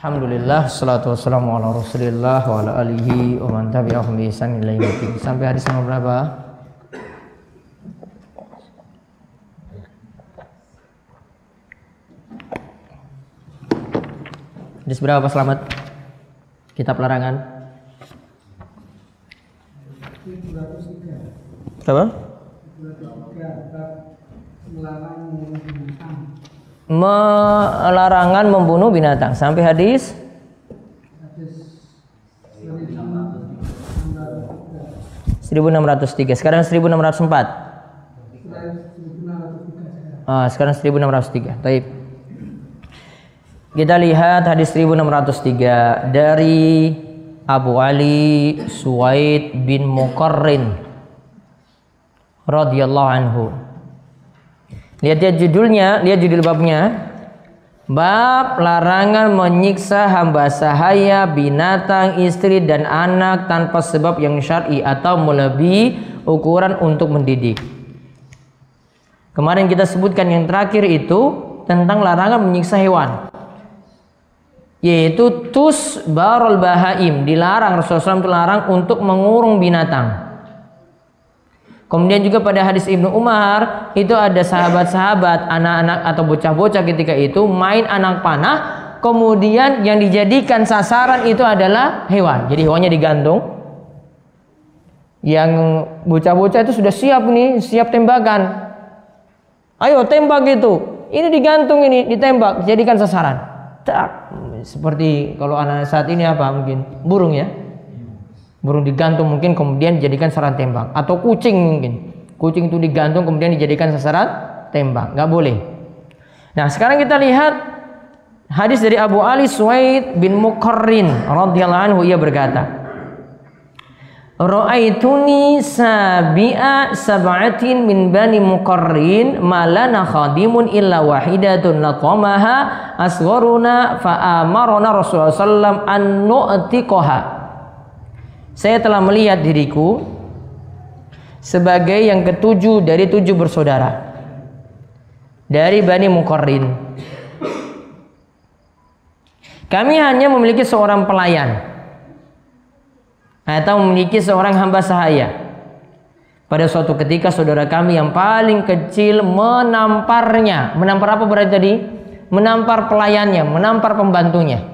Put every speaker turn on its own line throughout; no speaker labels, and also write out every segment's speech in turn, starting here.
Alhamdulillah, salatu wassalamu ala rasulillah wa ala alihi wa man tabi'ahum bi ihsan ila yaumil. Sampai hadis nomor berapa? Hadis berapa Pak Slamet? Kitab larangan. Berapa? Larangan membunuh binatang sampai hadis 1603. Sekarang 1604. Sekarang 1603. Baik. Kita lihat hadis 1603 dari Abu Ali Suwaid bin Muqarrin radhiyallahu anhu. Lihat judulnya, lihat judul babnya. Bab larangan menyiksa hamba sahaya, binatang, istri dan anak tanpa sebab yang syar'i atau melebihi ukuran untuk mendidik. Kemarin kita sebutkan yang terakhir itu tentang larangan menyiksa hewan, yaitu tusbarul bahaim, dilarang, Rasulullah SAW dilarang untuk mengurung binatang. Kemudian juga pada hadis Ibnu Umar itu ada sahabat-sahabat, anak-anak atau bocah-bocah ketika itu main anak panah, kemudian yang dijadikan sasaran itu adalah hewan. Jadi hewannya digantung. Yang bocah-bocah itu sudah siap nih, siap tembakan. Ayo tembak itu. Ini digantung, ini ditembak, jadikan sasaran. Tak, seperti kalau anak saat ini apa mungkin burung ya. Burung digantung mungkin kemudian dijadikan sasaran tembak, atau kucing mungkin. Kucing itu digantung kemudian dijadikan sasaran tembak. Nggak boleh. Nah, sekarang kita lihat hadis dari Abu Ali Suwaid bin Muqarrin radhiyallahu anhu, ia berkata, "Ra'aituni sabi'a sab'atin min bani Muqarrin ma lana khadimun illa wahidatun natamaha asgharuna fa amarna Rasulullah sallallahu alaihi wasallam an nu'tiqaha." Saya telah melihat diriku sebagai yang ketujuh dari 7 bersaudara dari Bani Muqarrin. Kami hanya memiliki seorang pelayan atau memiliki seorang hamba sahaya. Pada suatu ketika saudara kami yang paling kecil menamparnya. Menampar apa berarti tadi? Menampar pelayannya, menampar pembantunya,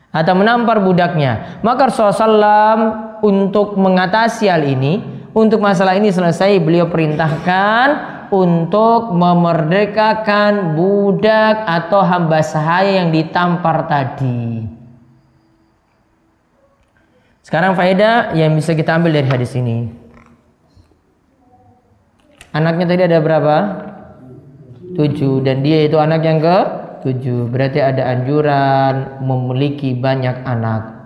atau menampar budaknya. Maka Rasulullah SAW untuk mengatasi hal ini, untuk masalah ini selesai, beliau perintahkan untuk memerdekakan budak atau hamba sahaya yang ditampar tadi. Sekarang faedah yang bisa kita ambil dari hadis ini. Anaknya tadi ada berapa? 7, dan dia itu anak yang ke-7. Berarti ada anjuran memiliki banyak anak.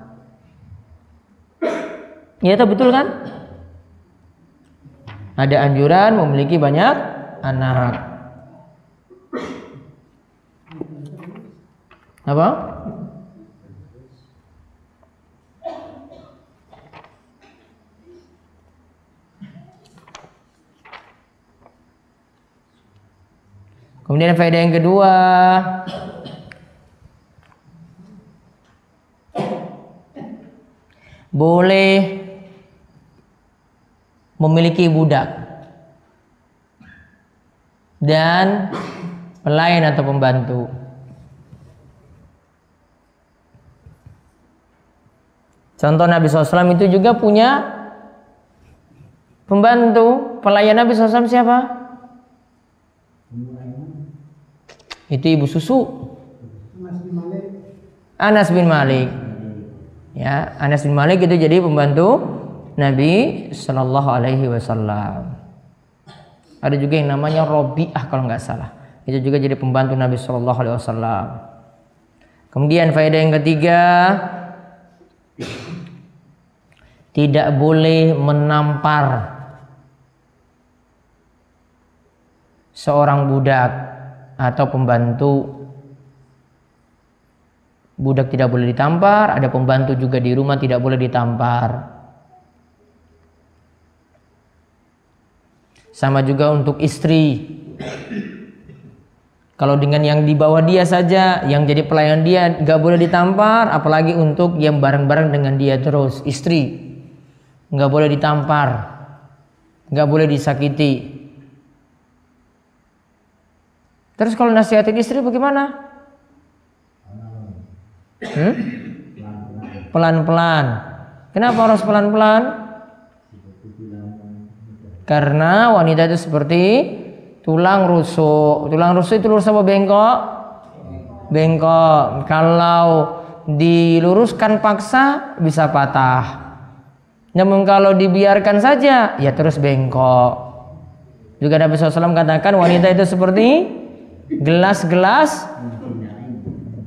Ya, itu betul kan? Ada anjuran memiliki banyak anak. Apa? Kemudian faedah yang kedua, boleh memiliki budak dan pelayan atau pembantu. Contoh Nabi SAW itu juga punya pembantu. Pelayan Nabi SAW siapa? Itu ibu susu, Anas bin Malik. Ya, Anas bin Malik itu jadi pembantu Nabi Shallallahu Alaihi Wasallam. Ada juga yang namanya Robiah kalau nggak salah. Itu juga jadi pembantu Nabi Shallallahu Alaihi Wasallam. Kemudian faedah yang ketiga, tidak boleh menampar seorang budak atau pembantu. Budak tidak boleh ditampar, ada pembantu juga di rumah tidak boleh ditampar. Sama juga untuk istri. Kalau dengan yang di bawah dia saja, yang jadi pelayan dia nggak boleh ditampar, apalagi untuk yang bareng-bareng dengan dia terus, istri nggak boleh ditampar, nggak boleh disakiti. Terus kalau nasihatin istri bagaimana? Pelan-pelan. Kenapa harus pelan-pelan? Karena wanita itu seperti tulang rusuk. Tulang rusuk itu lurus apa bengkok? Bengkok. Kalau diluruskan paksa bisa patah. Namun kalau dibiarkan saja ya terus bengkok. Juga Nabi SAW katakan wanita itu seperti gelas-gelas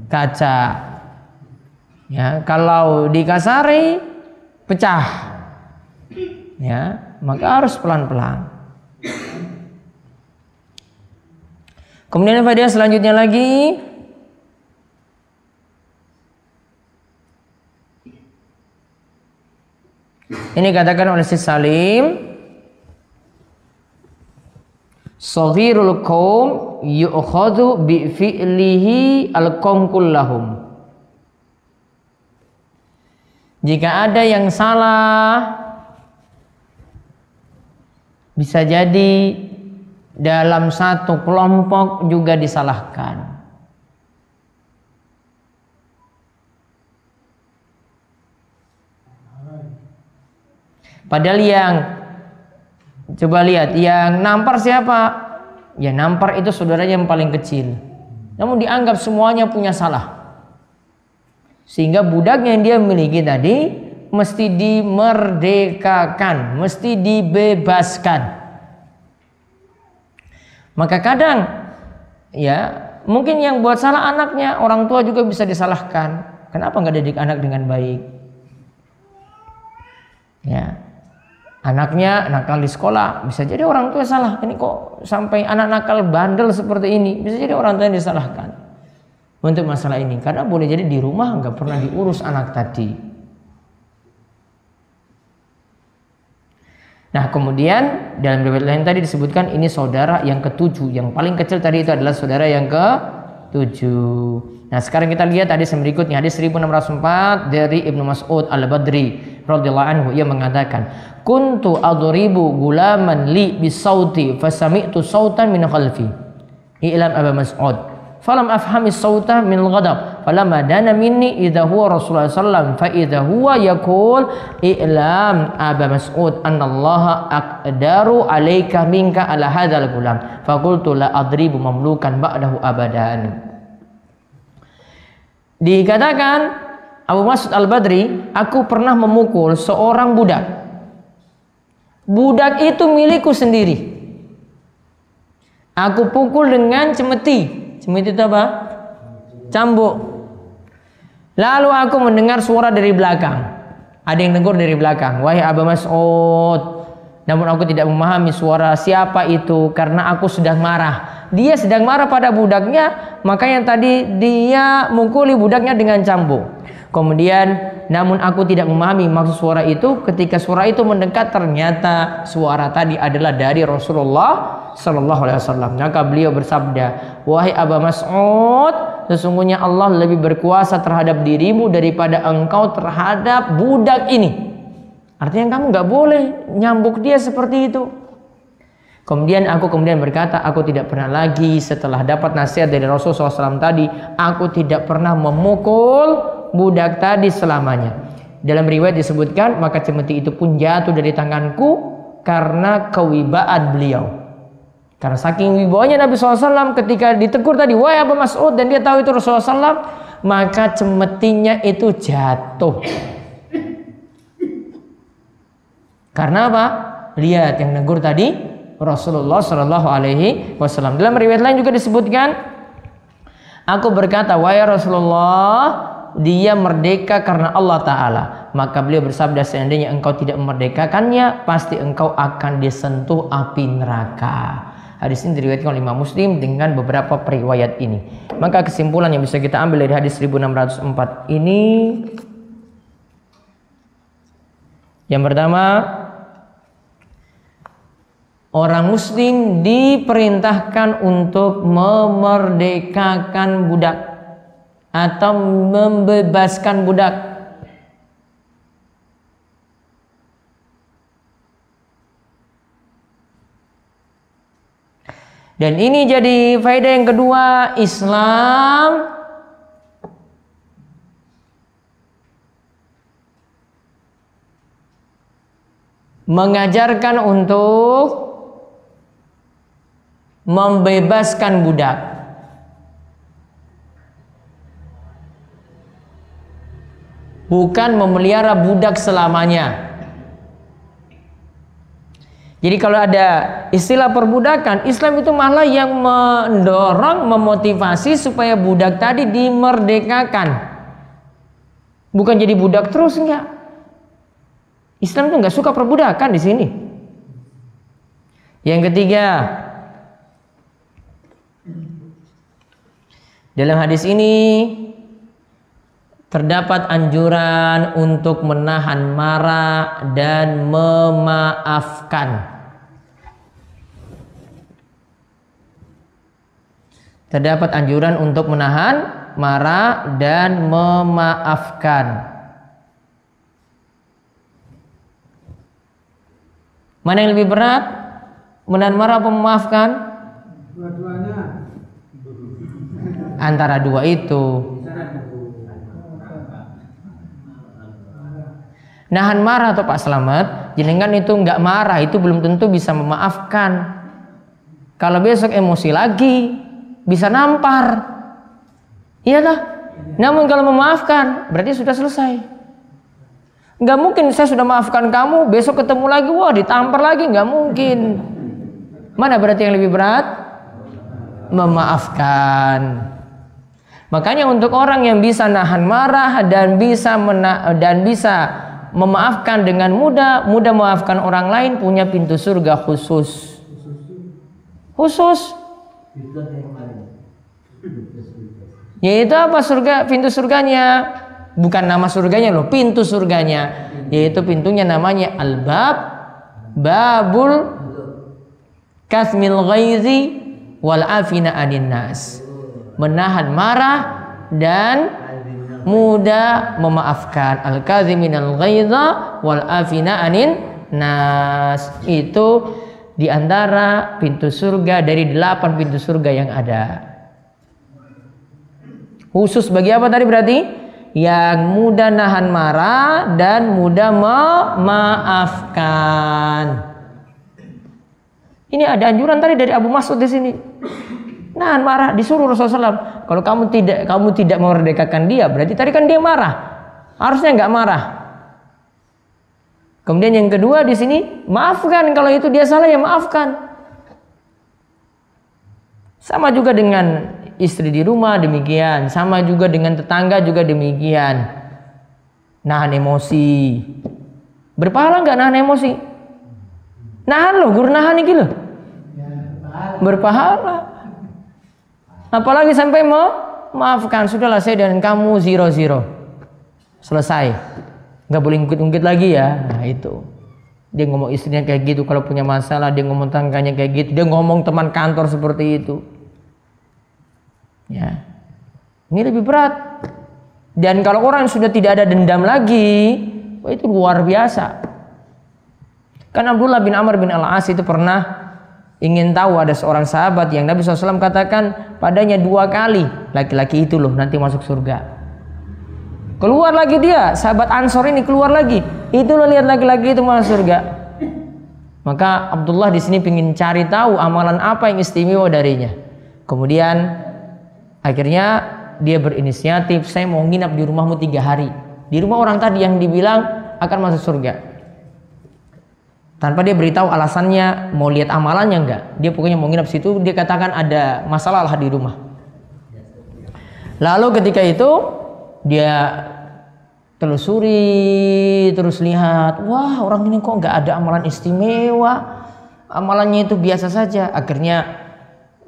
kaca. Ya, kalau dikasari pecah. Ya, maka harus pelan-pelan. Kemudian faedah selanjutnya lagi, ini katakan oleh Syekh Salim, saghirul qaum yu'khadhu bi fi'lihi al-qaum kullahum. Jika ada yang salah, bisa jadi dalam satu kelompok juga disalahkan. Padahal yang, coba lihat, yang nampar siapa? Ya nampar itu saudaranya yang paling kecil. Namun dianggap semuanya punya salah. Sehingga budak yang dia miliki tadi mesti dimerdekakan, mesti dibebaskan. Maka kadang ya mungkin yang buat salah anaknya, orang tua juga bisa disalahkan. Kenapa nggak didik anak dengan baik? Ya, anaknya nakal di sekolah, bisa jadi orang tua salah. Ini kok sampai anak nakal bandel seperti ini, bisa jadi orang tua yang disalahkan untuk masalah ini. Karena boleh jadi di rumah nggak pernah diurus anak tadi. Nah kemudian dalam riwayat lain tadi disebutkan ini saudara yang ketujuh. Yang paling kecil tadi itu adalah saudara yang ketujuh. Nah sekarang kita lihat hadis yang berikutnya, hadis 1604 dari Ibnu Mas'ud Al-Badri radhiyallahu anhu. Ia mengatakan, kuntu adribu gulaman li bisauti fasami'tu sautan min khalfi. I'lam Aba Mas'ud. Falam afhami sauta min al-ghadab. Falamma dana minni idza huwa Rasulullah sallallahu fa idza huwa yaqul i'lam Aba Mas'ud anna Allah aqdaru alayka minka ala hadzal gulam. Faqultu la adribu mamlukan ba'dahu abadan. Dikatakan Abu Mas'ud Al-Badri, aku pernah memukul seorang budak. Budak itu milikku sendiri. Aku pukul dengan cemeti. Cemeti itu apa? Cambuk. Lalu aku mendengar suara dari belakang. Ada yang negur dari belakang, wahai Abu Mas'ud. Namun aku tidak memahami suara siapa itu karena aku sedang marah. Dia sedang marah pada budaknya, makanya tadi dia mukuli budaknya dengan cambuk. Kemudian, namun aku tidak memahami maksud suara itu. Ketika suara itu mendekat, ternyata suara tadi adalah dari Rasulullah Sallallahu Alaihi Wasallam. Maka beliau bersabda, wahai Abu Mas'ud, sesungguhnya Allah lebih berkuasa terhadap dirimu daripada engkau terhadap budak ini. Artinya kamu nggak boleh nyambuk dia seperti itu. Kemudian aku berkata, aku tidak pernah lagi setelah dapat nasihat dari Rasulullah SAW tadi, aku tidak pernah memukul budak tadi selamanya. Dalam riwayat disebutkan, maka cemeti itu pun jatuh dari tanganku karena kewibaan beliau. Karena saking wibawanya Nabi SAW ketika ditegur tadi, wahai Abu Mas'ud, dan dia tahu itu Rasulullah SAW, maka cemetinya itu jatuh. Karena apa? Lihat yang negur tadi Rasulullah Shallallahu Alaihi Wasallam. Dalam riwayat lain juga disebutkan, aku berkata, wahai Rasulullah, dia merdeka karena Allah Ta'ala. Maka beliau bersabda, seandainya engkau tidak memerdekakannya, pasti engkau akan disentuh api neraka. Hadis ini diriwayatkan oleh Imam Muslim dengan beberapa periwayat ini. Maka kesimpulan yang bisa kita ambil dari hadis 1604 ini, yang pertama, Orang muslim diperintahkan untuk memerdekakan budak atau membebaskan budak. Dan ini jadi faedah yang kedua, Islam mengajarkan untuk membebaskan budak. Bukan memelihara budak selamanya. Jadi kalau ada istilah perbudakan, Islam itu malah yang mendorong, memotivasi supaya budak tadi dimerdekakan. Bukan jadi budak terus, enggak. Islam itu enggak suka perbudakan di sini. Yang ketiga, dalam hadis ini terdapat anjuran untuk menahan marah dan memaafkan. Terdapat anjuran untuk menahan marah dan memaafkan. Mana yang lebih berat? Menahan marah atau memaafkan?
Dua-duanya.
Antara dua itu. Nahan marah atau Pak Slamet, jenengan itu nggak marah, itu belum tentu bisa memaafkan. Kalau besok emosi lagi, bisa nampar. Iyalah. Namun kalau memaafkan, berarti sudah selesai. Nggak mungkin saya sudah maafkan kamu, besok ketemu lagi, wah ditampar lagi, nggak mungkin. Mana berarti yang lebih berat? Memaafkan. Makanya untuk orang yang bisa nahan marah dan bisa memaafkan dengan mudah memaafkan orang lain, punya pintu surga khusus. Yaitu apa surga? Pintu surganya bukan nama surganya loh, pintu surganya. Yaitu pintunya namanya Al-Bab, Babul Kasmil Ghaizi wal Afina Anin Nas. Menahan marah dan mudah memaafkan. Al-kaziminal ghaidha wal afina anin nas. Itu diantara pintu surga dari 8 pintu surga yang ada. Khusus bagi apa tadi berarti? Yang mudah nahan marah dan mudah memaafkan. Ini ada anjuran tadi dari Abu Mas'ud di sini. Nahan marah, disuruh Rasulullah SAW. Kalau kamu tidak memerdekakan dia, berarti tadi kan dia marah. Harusnya nggak marah. Kemudian yang kedua di sini, maafkan. Kalau itu dia salah ya maafkan. Sama juga dengan istri di rumah demikian. Sama juga dengan tetangga juga demikian. Nahan emosi. Berpahala nggak nahan emosi? Nahan loh, guru nahan ini loh. Berpahala. Apalagi sampai maafkan, sudahlah saya dan kamu 0-0. Selesai. Nggak boleh ungkit-ungkit lagi ya. Nah itu. Dia ngomong istrinya kayak gitu kalau punya masalah, dia ngomong tangganya kayak gitu, dia ngomong teman kantor seperti itu. Ya. Ini lebih berat. Dan kalau orang sudah tidak ada dendam lagi, wah itu luar biasa. Kan Abdullah bin Amr bin Al-As itu pernah ingin tahu, ada seorang sahabat yang Nabi SAW katakan padanya 2 kali, laki-laki itu loh nanti masuk surga. Keluar lagi dia, sahabat Ansor ini keluar lagi, itu loh lihat laki-laki itu masuk surga. Maka Abdullah di sini ingin cari tahu amalan apa yang istimewa darinya. Kemudian akhirnya dia berinisiatif, saya mau nginap di rumahmu 3 hari, di rumah orang tadi yang dibilang akan masuk surga. Tanpa dia beritahu alasannya, mau lihat amalannya enggak. Dia pokoknya mau nginap situ, dia katakan ada masalah lah di rumah. Lalu ketika itu dia telusuri, terus lihat, wah orang ini kok enggak ada amalan istimewa, amalannya itu biasa saja. Akhirnya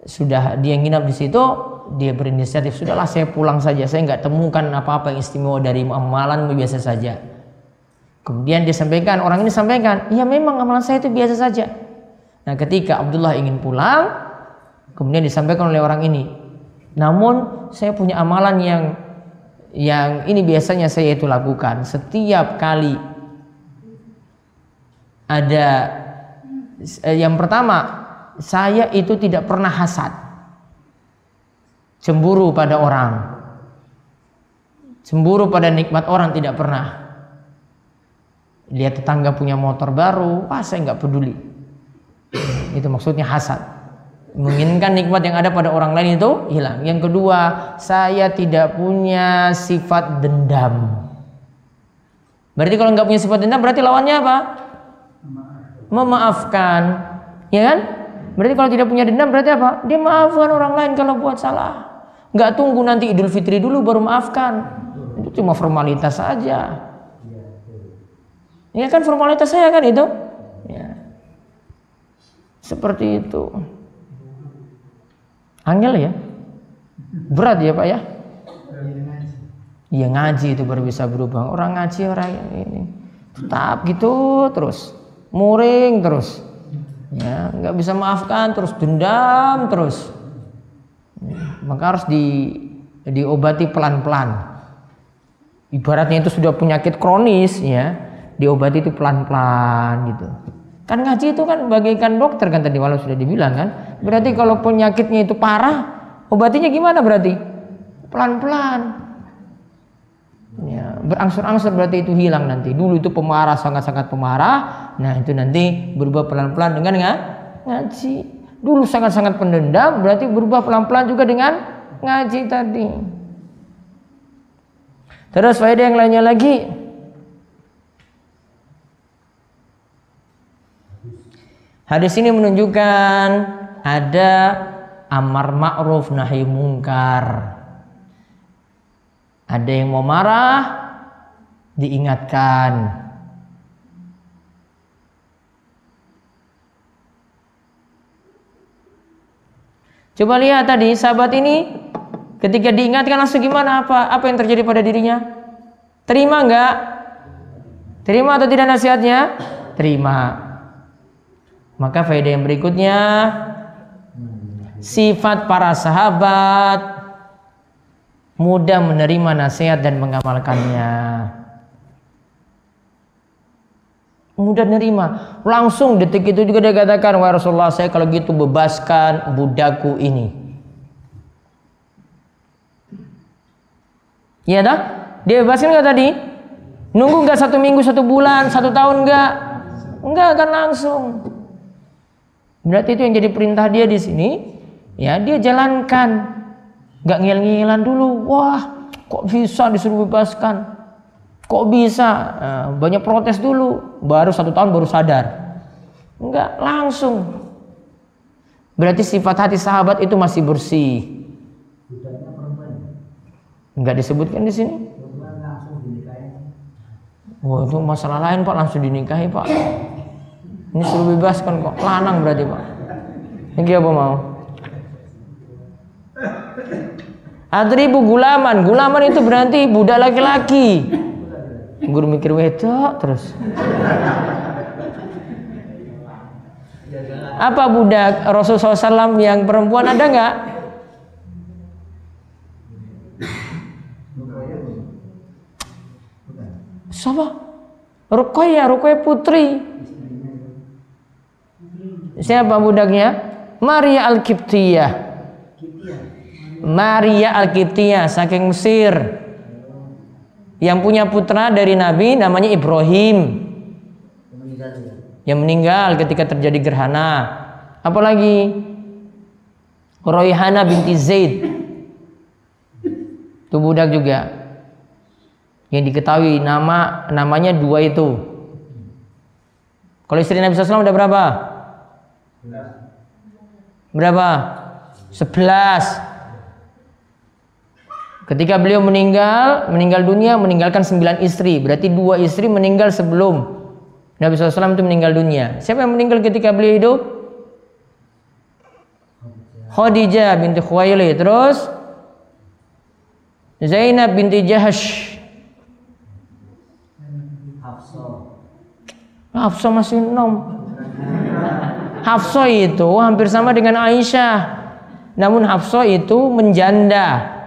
sudah dia nginap di situ, dia berinisiatif, sudahlah saya pulang saja, saya enggak temukan apa-apa yang istimewa dari amalanmu, biasa saja. Kemudian dia sampaikan, orang ini sampaikan, iya memang amalan saya itu biasa saja. Nah, ketika Abdullah ingin pulang, kemudian disampaikan oleh orang ini, namun saya punya amalan yang ini biasanya saya itu lakukan setiap kali ada yang pertama, saya itu tidak pernah hasad, cemburu pada orang, cemburu pada nikmat orang, tidak pernah. Lihat tetangga punya motor baru, saya nggak peduli. Itu maksudnya hasad, menginginkan nikmat yang ada pada orang lain itu hilang. Yang kedua, saya tidak punya sifat dendam. Berarti kalau nggak punya sifat dendam, berarti lawannya apa? Memaafkan, ya kan? Berarti kalau tidak punya dendam berarti apa? Dia maafkan orang lain kalau buat salah. Nggak tunggu nanti Idul Fitri dulu baru maafkan. Itu cuma formalitas saja. Ya kan, formalitas saya kan itu. Ya. Seperti itu. Angel ya? Berat ya Pak ya? Iya, ngaji itu baru bisa berubah. Orang ngaji, orang ini tetap gitu terus, muring terus, ya nggak bisa maafkan terus, dendam terus. Ya, maka harus diobati pelan-pelan. Ibaratnya itu sudah penyakit kronis, ya diobati itu pelan-pelan gitu. Kan ngaji itu kan bagaikan dokter kan, tadi walau sudah dibilang kan. Berarti kalau penyakitnya itu parah, obatinya gimana berarti? Pelan-pelan. Ya, berangsur-angsur berarti itu hilang nanti. Dulu itu pemarah, sangat-sangat pemarah. Nah itu nanti berubah pelan-pelan dengan ngaji. Dulu sangat-sangat pendendam, berarti berubah pelan-pelan juga dengan ngaji tadi. Terus faedah yang lainnya lagi, hadis ini menunjukkan ada amar ma'ruf nahi mungkar. Ada yang mau marah, diingatkan. Coba lihat tadi sahabat ini ketika diingatkan langsung gimana, apa yang terjadi pada dirinya? Terima enggak? Terima atau tidak nasihatnya? Terima. Maka faedah yang berikutnya, sifat para sahabat mudah menerima nasihat dan mengamalkannya. Mudah menerima. Langsung detik itu juga dia katakan, wahai Rasulullah, saya kalau gitu bebaskan budakku ini. Iya dah? Dia bebaskan nggak tadi? Nunggu nggak 1 minggu, 1 bulan, 1 tahun nggak? Nggak, akan langsung. Berarti itu yang jadi perintah dia di sini. Ya, dia jalankan. Nggak ngel-ngelan dulu. Wah, kok bisa disuruh bebaskan? Kok bisa? Banyak protes dulu. Baru 1 tahun baru sadar. Enggak, langsung. Berarti sifat hati sahabat itu masih bersih. Enggak disebutkan di sini. Wah, itu masalah lain Pak, langsung dinikahi Pak. Ini suruh bebaskan kok, lanang berarti Pak. Ini apa mau? Adribu gulaman. Gulaman itu berarti budak laki-laki. Guru mikir wedok terus. Apa budak Rasulullah SAW yang perempuan ada nggak? Siapa? Ruqayyah putri. Siapa budaknya? Maria Al-Qibtiyah. Maria Al-Qibtiyah saking Mesir, yang punya putra dari Nabi namanya Ibrahim, yang meninggal ketika terjadi gerhana. Apalagi Royhana binti Zaid, itu budak juga, yang diketahui namanya 2 itu. Kalau istri Nabi SAW ada berapa? Berapa? 11. Ketika beliau meninggal dunia, meninggalkan 9 istri. Berarti 2 istri meninggal sebelum Nabi SAW itu meninggal dunia. Siapa yang meninggal ketika beliau hidup? Khadijah binti Khuwailid. Terus Zainab binti Jahash. Hafsah masih 6. Hafsah itu hampir sama dengan Aisyah. Namun Hafsah itu menjanda.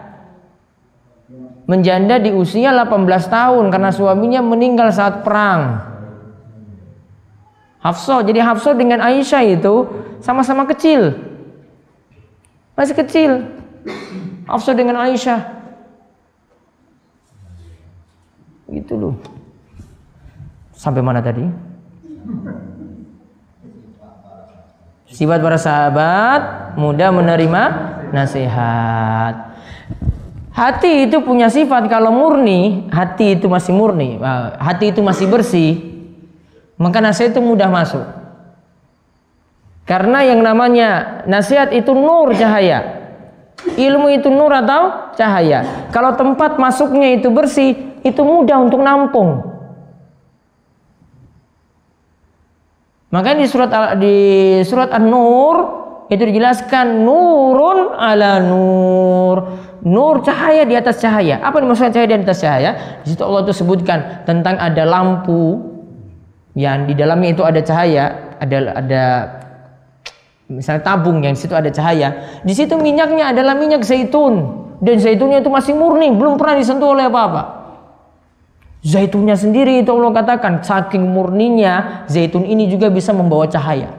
Menjanda di usia 18 tahun karena suaminya meninggal saat perang. Hafsah, jadi Hafsah dengan Aisyah itu sama-sama kecil. Masih kecil. Hafsah dengan Aisyah. Gitu loh. Sampai mana tadi? Sifat para sahabat mudah menerima nasihat. Hati itu punya sifat kalau murni, hati itu masih murni, hati itu masih bersih, maka nasihat itu mudah masuk. Karena yang namanya nasihat itu nur cahaya. Ilmu itu nur atau cahaya. Kalau tempat masuknya itu bersih, itu mudah untuk nampung. Makanya di surat An-Nur itu dijelaskan nurun ala nur. Nur cahaya di atas cahaya. Apa yang maksudnya cahaya di atas cahaya? Di situ Allah itu sebutkan tentang ada lampu yang di dalamnya itu ada cahaya, ada misalnya tabung yang di situ ada cahaya. Di situ minyaknya adalah minyak zaitun dan zaitunnya itu masih murni, belum pernah disentuh oleh apa-apa. Zaitunnya sendiri itu Allah katakan saking murninya zaitun ini juga bisa membawa cahaya.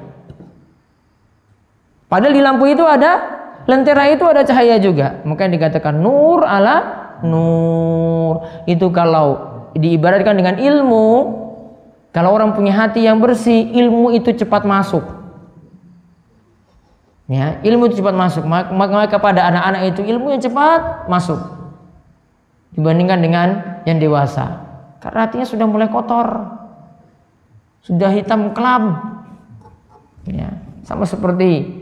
Padahal di lampu itu ada lentera, itu ada cahaya juga. Makanya dikatakan nur ala nur. Itu kalau diibaratkan dengan ilmu, kalau orang punya hati yang bersih, ilmu itu cepat masuk. Ya, ilmu itu cepat masuk. Maka pada anak-anak itu ilmu yang cepat masuk dibandingkan dengan yang dewasa. Karena hatinya sudah mulai kotor, sudah hitam kelam. Ya, sama seperti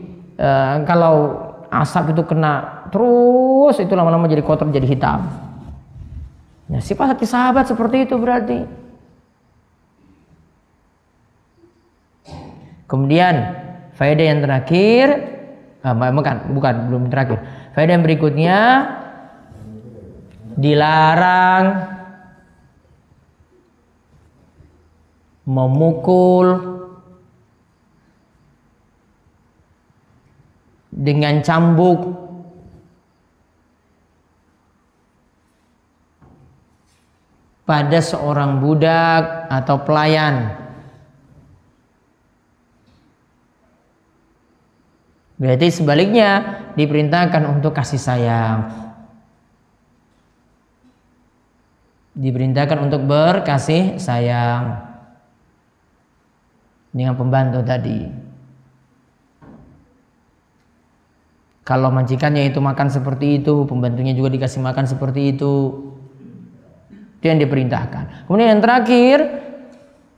kalau asap itu kena terus, itu lama-lama jadi kotor, jadi hitam. Nah, sifat hati sahabat seperti itu berarti. Kemudian faedah yang terakhir, bukan belum terakhir. Faedah yang berikutnya, dilarang memukul dengan cambuk pada seorang budak atau pelayan. Berarti sebaliknya diperintahkan untuk kasih sayang. Diperintahkan untuk berkasih sayang dengan pembantu tadi. Kalau majikannya itu makan seperti itu, pembantunya juga dikasih makan seperti itu. Itu yang diperintahkan. Kemudian yang terakhir,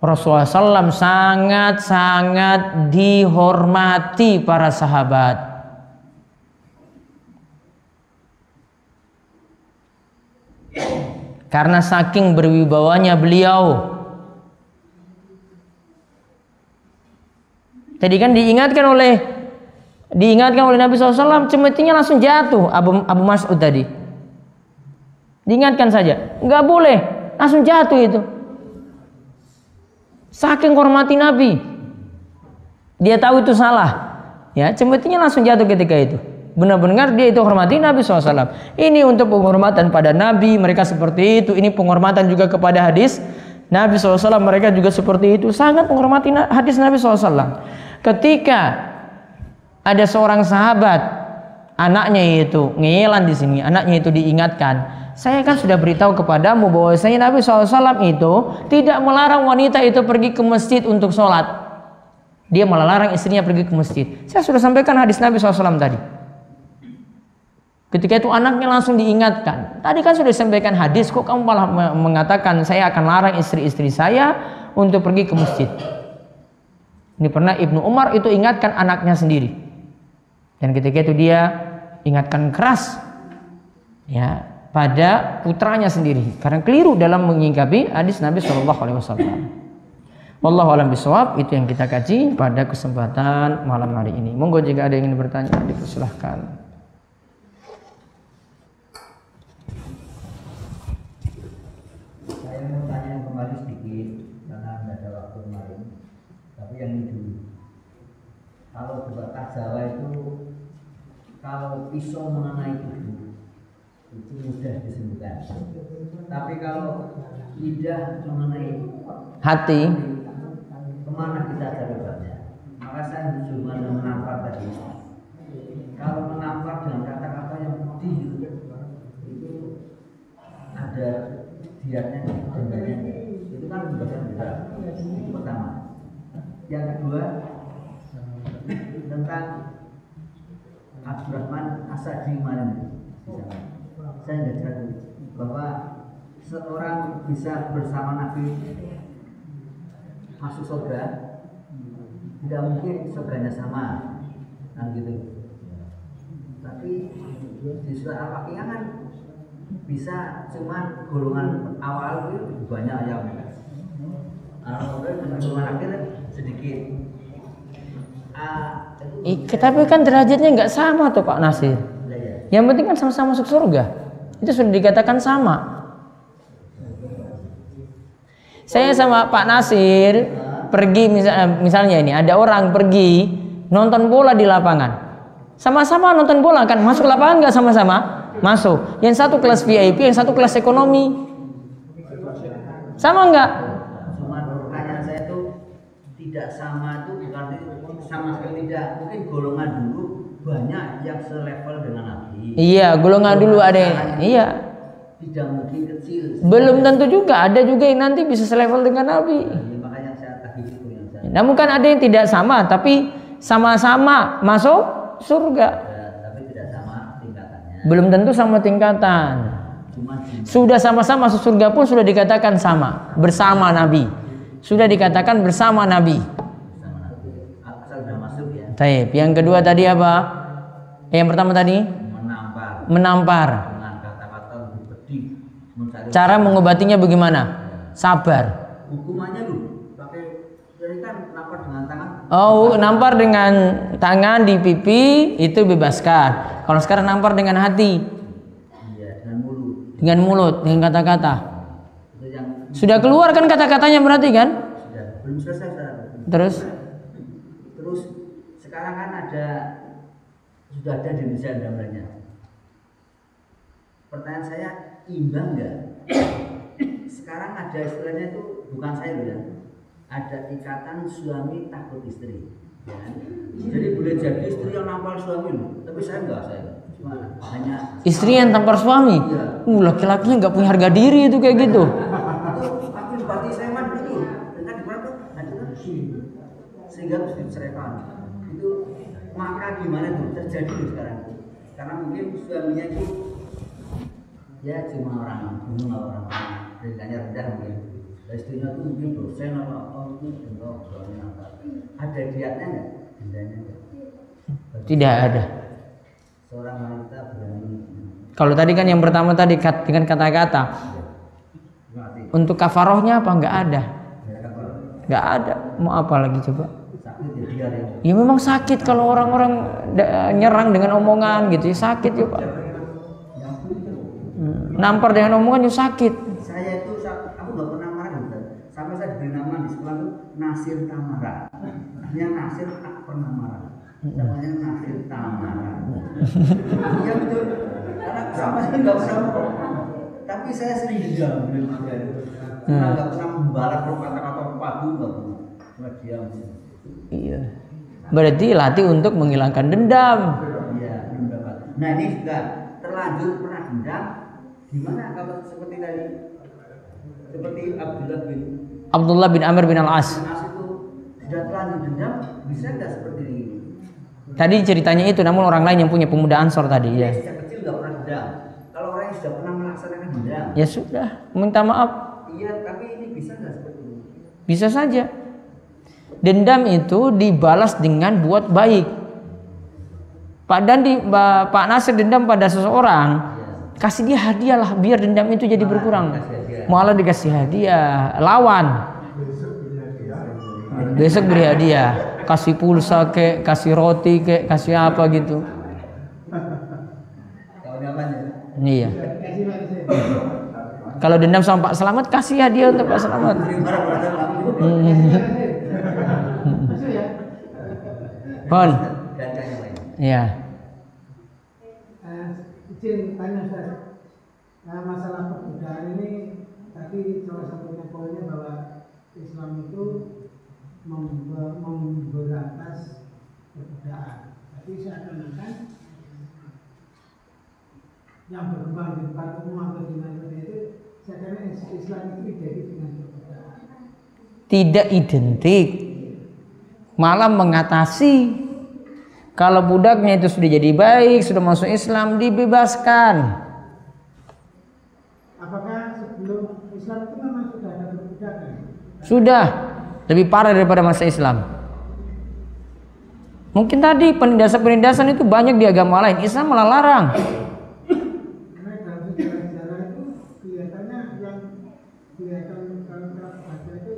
Rasulullah SAW sangat-sangat dihormati para sahabat. Karena saking berwibawanya beliau. Tadi kan diingatkan oleh Nabi SAW, cemetinya langsung jatuh. Abu Mas'ud tadi diingatkan saja, nggak boleh, langsung jatuh itu. Saking hormati Nabi, dia tahu itu salah, ya cemetinya langsung jatuh ketika itu. Benar-benar dia itu hormati Nabi SAW. Ini untuk penghormatan pada Nabi, mereka seperti itu. Ini penghormatan juga kepada hadis Nabi SAW, mereka juga seperti itu. Sangat menghormati hadis Nabi SAW. Ketika ada seorang sahabat, anaknya itu ngeyelan di sini, anaknya itu diingatkan, saya kan sudah beritahu kepadamu bahwasanya Nabi SAW itu tidak melarang wanita itu pergi ke masjid untuk sholat. Dia malah larang istrinya pergi ke masjid. Saya sudah sampaikan hadis Nabi SAW tadi. Ketika itu anaknya langsung diingatkan, tadi kan sudah disampaikan hadis, kok kamu malah mengatakan saya akan larang istri-istri saya untuk pergi ke masjid. Ini pernah Ibnu Umar itu ingatkan anaknya sendiri. Dan ketika itu dia ingatkan keras ya pada putranya sendiri karena keliru dalam menyikapi hadis Nabi SAW. Wallahu a'lam bishawab. Itu yang kita kaji pada kesempatan malam hari ini. Monggo jika ada yang ingin bertanya dipersilahkan.
Saya mau tanya kembali sedikit karena tidak ada waktu kemarin. Tapi yang ini dulu. Kalau pepatah Jawa itu kalau pisau mengenai tubuh itu mudah disembuhkan. Tapi kalau lidah mengenai
Hati.
kemana kita cari obatnya? Maka saya cuma menampar tadi. Kalau menampar dengan kata-kata yang pedih itu ada diatnya, dendanya. Itu kan bukan berat. Itu pertama. Yang kedua tentang Abdurrahman As-Sa'di kemarin. Saya tidak jelas bahwa seorang bisa bersama Nabi masuk surga, tidak mungkin surganya sama, kan gitu. Tapi di surah Al-Waqiah kan bisa cuman golongan awal itu banyak yang golongan akhir sedikit.
Tapi kan derajatnya nggak sama tuh Pak Nasir. Yang penting kan sama-sama masuk surga. Itu sudah dikatakan sama. Saya sama Pak Nasir pergi misalnya ini ada orang pergi nonton bola di lapangan. Sama-sama nonton bola kan masuk lapangan nggak sama-sama? Masuk. Yang satu kelas VIP, yang satu kelas ekonomi. Sama nggak?
Cuma pertanyaan saya tuh tidak sama itu bukan sama sekali tidak. Mungkin golongan dulu banyak yang selevel dengan Nabi.
Iya, golongan dulu ada yang iya.
Tidak mungkin kecil.
Belum tentu juga, ada juga yang nanti bisa selevel dengan Nabi.
Makanya saya tadi itu yang saya.
Namun kan ada yang tidak sama, tapi sama-sama masuk surga.
Ya, tapi tidak sama tingkatannya.
Belum tentu sama tingkatan. Sudah sama-sama masuk surga pun sudah dikatakan sama, bersama Nabi. Sudah dikatakan bersama Nabi.
Bersama Nabi. Asal sudah masuk ya.
Taib. Yang kedua tadi apa? Yang pertama tadi menampar.
Dengan kata-kata lebih pedih.
Cara mengobatinya bagaimana? Sabar.
Hukumannya lu pakai dari kan nampar dengan tangan.
Oh, nampar dengan tangan di pipi itu bebaskan. Kalau sekarang nampar dengan hati.
Iya, dengan mulut.
Dengan mulut, dengan kata-kata.
Itu yang
Sudah keluar kan kata-katanya berarti kan?
sudah belum selesai Ustaz.
Terus
Sekarang kan sudah ada di Indonesia gambarnya. Pertanyaan saya, imbang nggak? Sekarang ada istilahnya itu bukan saya ya. Ada ikatan suami takut istri. Ya. Jadi boleh jadi istri yang nampar suami loh, tapi saya enggak, cuma hanya
istri yang tampar suami.
Iya.
Laki-lakinya nggak punya harga diri itu kayak gitu.
Itu aku berarti saya mah itu dengan di mana tuh sehingga harus diceraikan. Itu maka gimana tuh terjadi tuh sekarang? Karena mungkin suaminya itu ya cuma orang gunung atau orang derajatnya rendah mungkin. Istrinya tuh mungkin dosen atau apa itu enggak suaminya apa. Ada diatnya enggak? Dendanya enggak?
Tidak ada.
Seorang wanita berani.
Kalau tadi kan yang pertama tadi dengan kata-kata. Untuk kafarohnya apa? Nggak ada. Nggak ada. Mau apa lagi coba? Ya memang sakit kalau orang-orang nyerang dengan omongan gitu ya, sakit ya Pak. Nampar dengan omongan ya sakit.
Saya itu aku nggak pernah marah Ustaz. Sampai saya diberi nama di sekolah itu Nasir Tamara. Hanya Nasir tak pernah marah. Namanya Nasir Tamara. Iya betul. Karena sama saya nggak pernah marah. Tapi saya sering diam. Karena nggak pernah membalas kata-kata padu nggak pernah. Cuma diam.
Iya. Berarti latih untuk menghilangkan dendam.
Iya, dendam. Nah ini juga terlanjur pernah dendam. Gimana kalau seperti tadi? Seperti
Abdullah bin Amr bin Al-As.
Itu sudah terlanjur dendam, bisa nggak seperti ini?
Tadi ceritanya itu, namun orang lain yang punya pemuda Ansor tadi ya.
Sejak kecil nggak pernah dendam. Kalau orang yang sudah pernah melaksanakan dendam,
Ya sudah, minta maaf.
iya, tapi ini bisa nggak seperti ini?
Bisa saja. Dendam itu dibalas dengan buat baik. Pak Nasir dendam pada seseorang, kasih dia hadiah lah biar dendam itu jadi berkurang. Malah dikasih hadiah, lawan. Besok beri hadiah, kasih pulsa kek, kasih roti kek, kasih apa gitu. Iya. Kalau dendam sama Pak Selamat, kasih hadiah untuk Pak Selamat. Pon.
Dan yang lain.
Iya.
Izin tanya Ustaz. Masalah perbedaan ini tadi salah satunya poinnya bahwa Islam itu memberantas perbedaan. Tapi seakan-akan yang berkembang di tempat umum atau di mana itu seakan-akan Islam itu identik dengan perbedaan.
Tidak identik, malah mengatasi. Kalau budaknya itu sudah jadi baik, sudah masuk Islam, dibebaskan.
Apakah sebelum Islam itu memang sudah ada perbudakan?
Sudah, lebih parah daripada masa Islam. Mungkin tadi penindasan-penindasan itu banyak di agama lain, Islam malah larang.
Karena dalam sejarah-sejarah itu kelihatannya yang kelihatan kalau baca itu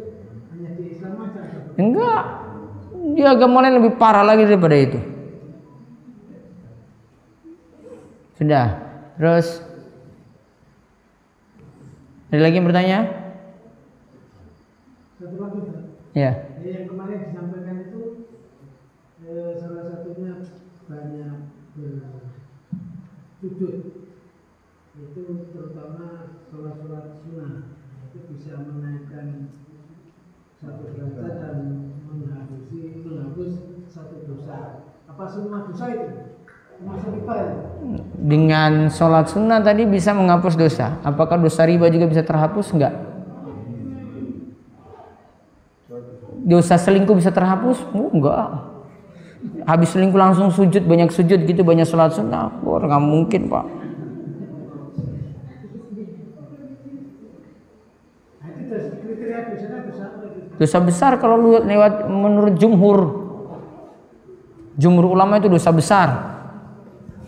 hanya di Islam aja.
Enggak, di agama lain lebih parah lagi daripada itu. Sudah, terus ada lagi yang bertanya?
Satu lagi, Pak.
Ya.
Yang kemarin disampaikan itu salah satunya banyak bersujud, itu terutama sholat-sholat sunnah, itu bisa menaikkan satu derajat dan menghapus satu dosa. Apa semua dosa itu? Termasuk riba ya?
Dengan sholat sunnah tadi bisa menghapus dosa. Apakah dosa riba juga bisa terhapus? Enggak. Dosa selingkuh bisa terhapus? Enggak. Habis selingkuh langsung sujud, banyak sujud gitu, banyak sholat sunnah. Nggak mungkin, Pak. Dosa besar kalau lewat menurut jumhur ulama itu dosa besar.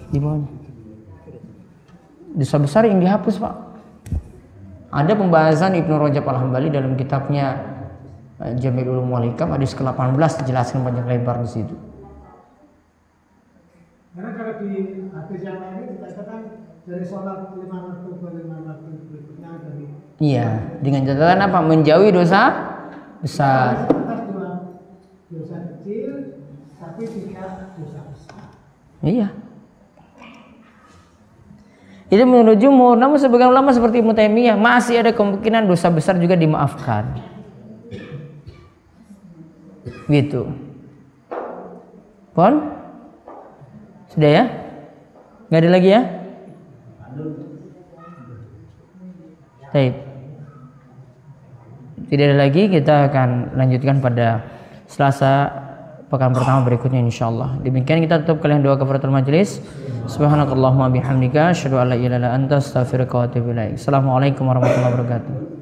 Gimana? Dosa besar yang dihapus, Pak. Ada pembahasan Ibnu Rajab Al-Hambali dalam kitabnya Jami'ul Ulum wal Hikam hadis ke-18 dijelaskan banyak lebar di situ.
Karena kalau di hadis yang lain dikatakan dari sholat 5 waktu ke 5 waktu berikutnya dari.
Iya, dengan catatan apa? Menjauhi dosa besar.
Dosa kecil, tapi tidak dosa besar.
Iya. Itu menurut jumhur. Namun sebagian ulama seperti Ibnu Taimiyah masih ada kemungkinan dosa besar juga dimaafkan. Gitu. Pon? Sudah ya? Nggak ada lagi ya? Baik. Tidak ada lagi, kita akan lanjutkan pada Selasa pekan pertama berikutnya insyaallah. Demikian kita tutup kalian doa kafaratul majelis. Subhanakallahumma bihamdika asyhadu an la ilaha illa anta astaghfiruka wa atubu ilaik. Assalamualaikum warahmatullahi wabarakatuh.